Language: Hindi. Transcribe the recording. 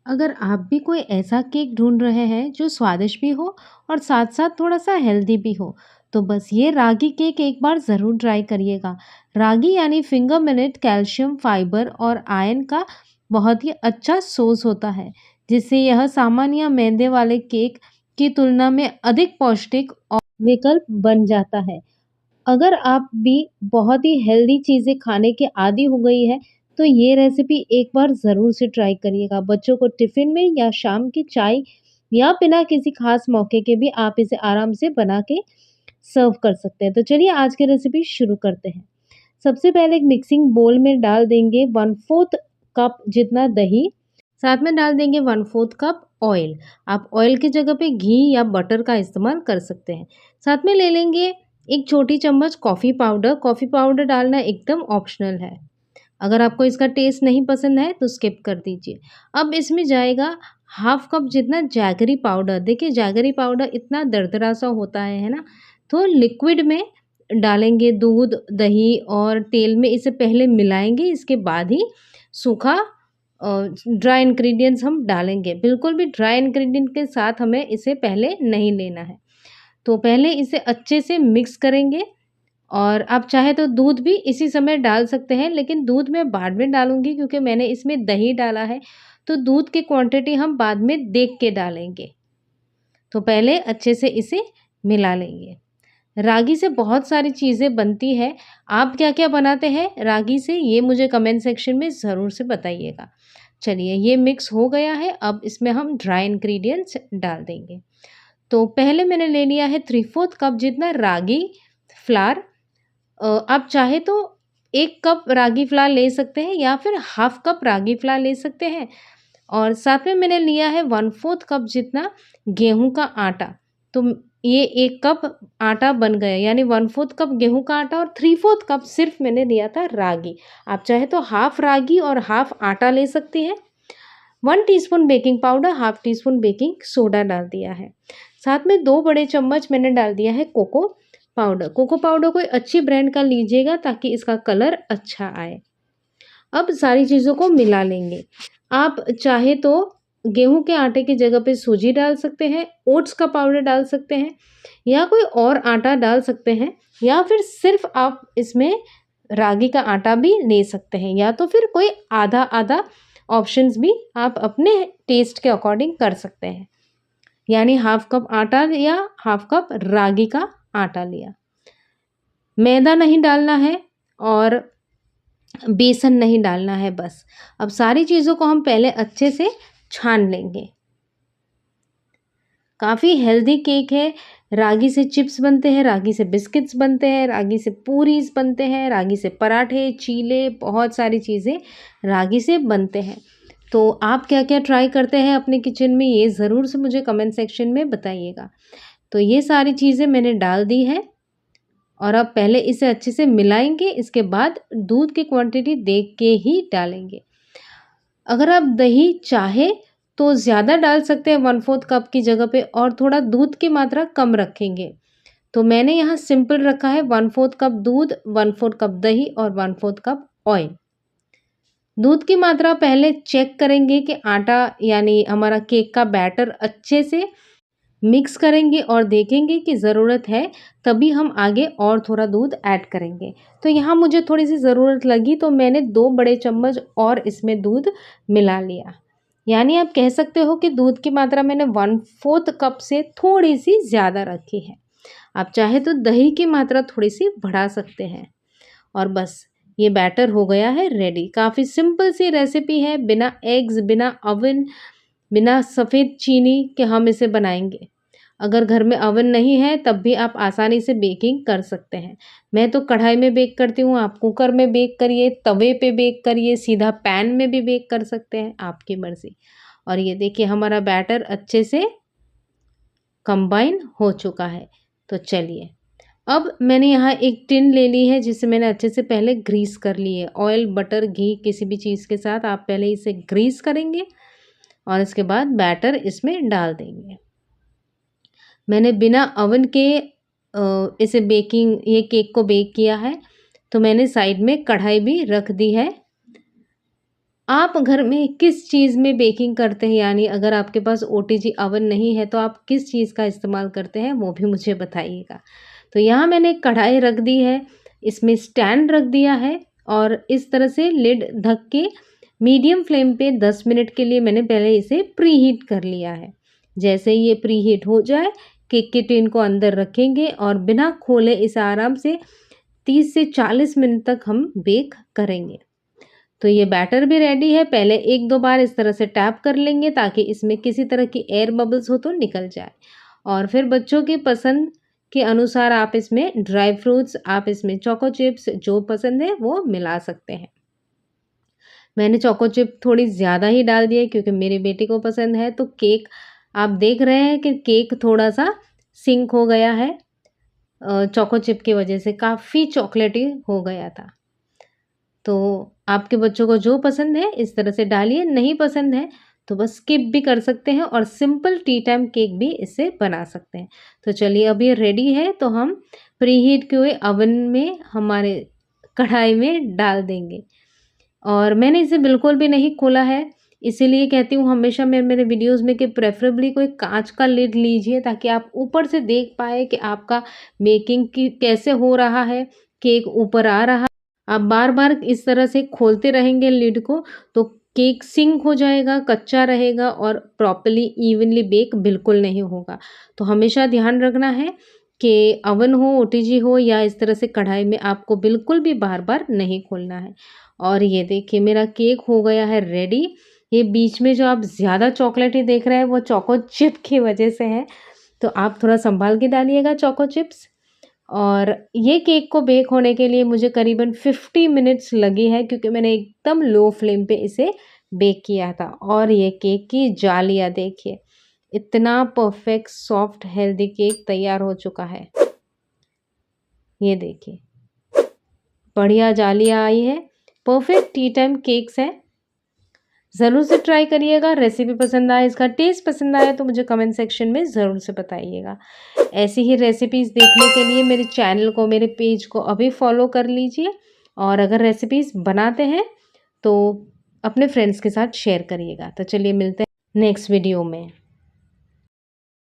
अगर आप भी कोई ऐसा केक ढूंढ रहे हैं जो स्वादिष्ट भी हो और साथ साथ थोड़ा सा हेल्दी भी हो, तो बस ये रागी केक एक बार ज़रूर ट्राई करिएगा। रागी यानी फिंगर मिलेट कैल्शियम, फाइबर और आयरन का बहुत ही अच्छा सोर्स होता है, जिससे यह सामान्य मैदे वाले केक की तुलना में अधिक पौष्टिक और विकल्प बन जाता है। अगर आप भी बहुत ही हेल्दी चीज़ें खाने के आदी हो गई है, तो ये रेसिपी एक बार ज़रूर से ट्राई करिएगा। बच्चों को टिफ़िन में या शाम की चाय या बिना किसी खास मौके के भी आप इसे आराम से बना के सर्व कर सकते हैं। तो चलिए आज की रेसिपी शुरू करते हैं। सबसे पहले एक मिक्सिंग बोल में डाल देंगे 1/4 कप जितना दही, साथ में डाल देंगे 1/4 कप ऑयल। आप ऑयल की जगह पे घी या बटर का इस्तेमाल कर सकते हैं। साथ में ले लेंगे एक छोटी चम्मच कॉफ़ी पाउडर डालना एकदम ऑप्शनल है। अगर आपको इसका टेस्ट नहीं पसंद है तो स्किप कर दीजिए। अब इसमें जाएगा हाफ कप जितना जैगरी पाउडर। देखिए जैगरी पाउडर इतना दरदरा सा होता है ना? तो लिक्विड में डालेंगे दूध, दही और तेल में इसे पहले मिलाएँगे, इसके बाद ही सूखा ड्राई इंग्रीडिएंट्स हम डालेंगे। बिल्कुल भी ड्राई इंग्रीडिएंट के साथ हमें इसे पहले नहीं लेना है। तो पहले इसे अच्छे से मिक्स करेंगे और आप चाहे तो दूध भी इसी समय डाल सकते हैं, लेकिन दूध मैं बाद में डालूँगी क्योंकि मैंने इसमें दही डाला है, तो दूध की क्वांटिटी हम बाद में देख के डालेंगे। तो पहले अच्छे से इसे मिला लेंगे। रागी से बहुत सारी चीज़ें बनती हैं, आप क्या-क्या बनाते हैं रागी से ये मुझे कमेंट सेक्शन में ज़रूर से बताइएगा। चलिए ये मिक्स हो गया है, अब इसमें हम ड्राई इंग्रीडिएंट्स डाल देंगे। तो पहले मैंने ले लिया है 3/4 कप जितना रागी फ्लार। आप चाहे तो 1 कप रागी फ्लार ले सकते हैं या फिर हाफ कप रागी फ्लार ले सकते हैं और साथ में मैंने लिया है 1/4 कप जितना गेहूं का आटा। तो ये 1 कप आटा बन गया, यानी 1/4 कप गेहूं का आटा और 3/4 कप सिर्फ मैंने लिया था रागी। आप चाहे तो हाफ रागी और हाफ आटा ले सकते हैं। 1 teaspoon baking powder, half tea spoon baking soda डाल दिया है। साथ में 2 बड़े चम्मच मैंने डाल दिया है कोको पाउडर। कोको पाउडर कोई अच्छी ब्रांड का लीजिएगा ताकि इसका कलर अच्छा आए। अब सारी चीज़ों को मिला लेंगे। आप चाहे तो गेहूँ के आटे की जगह पे सूजी डाल सकते हैं, ओट्स का पाउडर डाल सकते हैं या कोई और आटा डाल सकते हैं या फिर सिर्फ़ आप इसमें रागी का आटा भी ले सकते हैं या तो फिर कोई आधा-आधा ऑप्शंस भी आप अपने टेस्ट के अकॉर्डिंग कर सकते हैं। यानी हाफ कप आटा लिया, हाफ कप रागी का आटा लिया। मैदा नहीं डालना है और बेसन नहीं डालना है बस। अब सारी चीज़ों को हम पहले अच्छे से छान लेंगे। काफ़ी हेल्दी केक है। रागी से चिप्स बनते हैं, रागी से बिस्किट्स बनते हैं, रागी से पूरीज़ बनते हैं, रागी से पराठे, चीले, बहुत सारी चीज़ें रागी से बनते हैं। तो आप क्या-क्या ट्राई करते हैं अपने किचन में ये ज़रूर से मुझे कमेंट सेक्शन में बताइएगा। तो ये सारी चीज़ें मैंने डाल दी हैं और अब पहले इसे अच्छे से मिलाएँगे, इसके बाद दूध की क्वांटिटी देख के ही डालेंगे। अगर आप दही चाहे तो ज़्यादा डाल सकते हैं 1/4 कप की जगह पे और थोड़ा दूध की मात्रा कम रखेंगे। तो मैंने यहाँ सिंपल रखा है 1/4 कप दूध, 1/4 कप दही और 1/4 कप ऑयल। दूध की मात्रा पहले चेक करेंगे कि आटा यानी हमारा केक का बैटर अच्छे से मिक्स करेंगे और देखेंगे कि ज़रूरत है तभी हम आगे और थोड़ा दूध ऐड करेंगे। तो यहाँ मुझे थोड़ी-सी ज़रूरत लगी तो मैंने 2 बड़े चम्मच और इसमें दूध मिला लिया। यानी आप कह सकते हो कि दूध की मात्रा मैंने 1/4 कप से थोड़ी-सी ज़्यादा रखी है। आप चाहे तो दही की मात्रा थोड़ी-सी बढ़ा सकते हैं। और बस ये बैटर हो गया है रेडी। काफ़ी सिंपल सी रेसिपी है, बिना एग्स, बिना ओवन, बिना सफ़ेद चीनी के हम इसे बनाएँगे। अगर घर में ओवन नहीं है तब भी आप आसानी से बेकिंग कर सकते हैं। मैं तो कढ़ाई में बेक करती हूँ, आप कुकर में बेक करिए, तवे पे बेक करिए, सीधा पैन में भी बेक कर सकते हैं, आपकी मर्ज़ी। और ये देखिए हमारा बैटर अच्छे से कंबाइन हो चुका है। तो चलिए, अब मैंने यहाँ एक टिन ले ली है जिसे मैंने अच्छे से पहले ग्रीस कर ली है। ऑयल, बटर, घी किसी भी चीज़ के साथ आप पहले इसे ग्रीस करेंगे और इसके बाद बैटर इसमें डाल देंगे। मैंने बिना ओवन के इसे ये केक को बेक किया है, तो मैंने साइड में कढ़ाई भी रख दी है। आप घर में किस चीज़ में बेकिंग करते हैं? यानी अगर आपके पास ओटीजी ओवन नहीं है तो आप किस चीज़ का इस्तेमाल करते हैं वो भी मुझे बताइएगा। तो यहाँ मैंने एक कढ़ाई रख दी है, इसमें स्टैंड रख दिया है और इस तरह से लिड ढक के मीडियम फ्लेम पे 10 मिनट के लिए मैंने पहले इसे प्रीहीट कर लिया है। जैसे ही ये प्रीहीट हो जाए, केक के टिन को अंदर रखेंगे और बिना खोले इसे आराम से 30 से 40 मिनट तक हम बेक करेंगे। तो ये बैटर भी रेडी है। पहले 1-2 बार इस तरह से टैप कर लेंगे ताकि इसमें किसी तरह की एयर बबल्स हो तो निकल जाए। और फिर बच्चों की पसंद के अनुसार आप इसमें ड्राई फ्रूट्स, आप इसमें चोको चिप्स जो पसंद है वो मिला सकते हैं। मैंने चोको चिप थोड़ी ज़्यादा ही डाल दी है क्योंकि मेरे बेटे को पसंद है। तो केक आप देख रहे हैं कि केक थोड़ा-सा सिंक हो गया है चोको चिप की वजह से काफ़ी चॉकलेटी हो गया था। तो आपके बच्चों को जो पसंद है इस तरह से डालिए, नहीं पसंद है तो बस स्किप भी कर सकते हैं और सिंपल टी टाइम केक भी इससे बना सकते हैं। तो चलिए अब ये रेडी है तो हम प्रीहीट किए हुए ओवन में हमारे कढ़ाई में डाल देंगे। और मैंने इसे बिल्कुल भी नहीं खोला है, इसीलिए कहती हूँ हमेशा मैं मेरे वीडियोज़ में कि प्रेफ़रेबली कोई काँच का लिड लीजिए ताकि आप ऊपर से देख पाएँ कि आपका बेकिंग की कैसे हो रहा है, केक ऊपर आ रहा। आप बार-बार इस तरह से खोलते रहेंगे लिड को तो केक सिंक हो जाएगा, कच्चा रहेगा और प्रॉपर्ली इवनली बेक बिल्कुल नहीं होगा। तो हमेशा ध्यान रखना है कि ओवन हो, ओटीजी हो या इस तरह से कढ़ाई में आपको बिल्कुल भी बार-बार नहीं खोलना है। और ये देखिए मेरा केक हो गया है रेडी। ये बीच में जो आप ज़्यादा चॉकलेटी देख रहे हैं वो चोको चिप की वजह से है, तो आप थोड़ा सँभाल के डालिएगा चोको चिप्स। और ये केक को बेक होने के लिए मुझे करीबन 50 मिनट्स लगे हैं क्योंकि मैंने एकदम लो फ्लेम पे इसे बेक किया था। और ये केक की जालियाँ देखिए, इतना परफेक्ट सॉफ्ट हेल्दी केक तैयार हो चुका है। ये देखिए, बढ़िया जालियाँ आई है, परफेक्ट टी टाइम केक्स हैं। ज़रूर से ट्राई करिएगा। रेसिपी पसंद आए, इसका टेस्ट पसंद आया तो मुझे कमेंट सेक्शन में ज़रूर से बताइएगा। ऐसी ही रेसिपीज़ देखने के लिए मेरे चैनल को, मेरे पेज को अभी फॉलो कर लीजिए और अगर रेसिपीज़ बनाते हैं तो अपने फ्रेंड्स के साथ शेयर करिएगा। तो चलिए मिलते हैं नेक्स्ट वीडियो में।